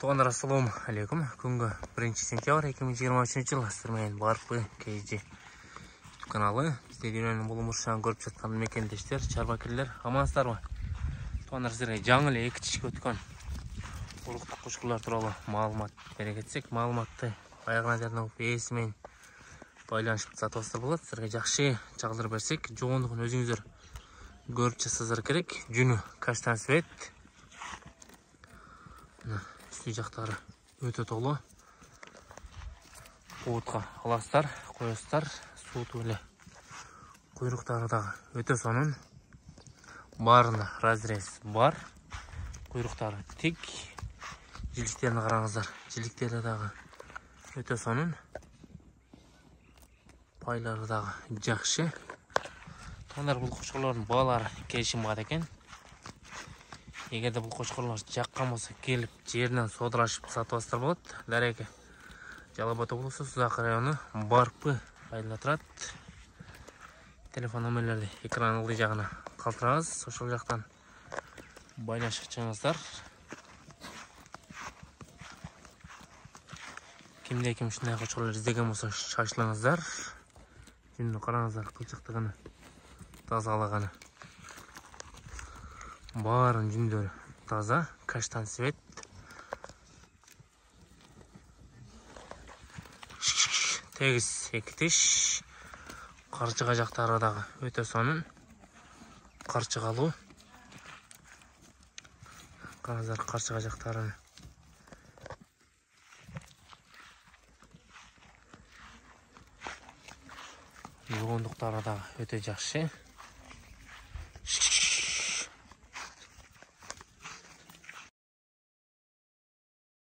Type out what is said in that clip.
Туғандар, ассаламу алейкум. Күнгі 1 сентябрь 2023 жыл. Сіздермен Барпы KG каналы. Бізде үйренің бұл мұшағын көріп жатқан мекендештер, чарбакерлер, амансыздар ма? Туғандар, сіздерге жаңыл екітішкі өткен ұлықтық құшқылар туралы маалымат бере кетсек, маалыматты аяғына дейін оқып есімен байланышып сатып болады. Сіздерге жақсы жағдайлар берсек, жоғындығын өзіңіздер көріп жасасыздар керек. Жүні каштан свет. Үсті жақтары өте толы. Қуытқа аластар, қойыстар, суыт өлі құйрықтары дағы өте сонын. Барында разрез бар. Құйрықтары тек. Жиліктеріне қараңыздар. Жиліктері дағы өте сонын. Пайлары дағы жақшы. Тондар бұл қошқырлардың балары келшім бады екен. Егерде бұл қошқырлар жаққан болса келіп жерінен содырашып сатып болады. Дәреке Жалабаты болысы Сузақ районы Барпы айында тұрады. Телефон нөмірлерді экран ылды жағына қалтыраңыз. Сошыл жақтан байланышып шығыңыздар. Кімде кім үшінен қошқырлар іздеген болса шашылыңыздар. Жүнді қараңыздар, қылшықтығыны тазалағаны. Барын жүндері таза, каштан свет. Тегіс екітеш. Қарчыға жақтары дағы өте сонын. Қарчығалу. Қараңыздар қарчыға жақтарын. Жоғындықтары дағы өте жақшы.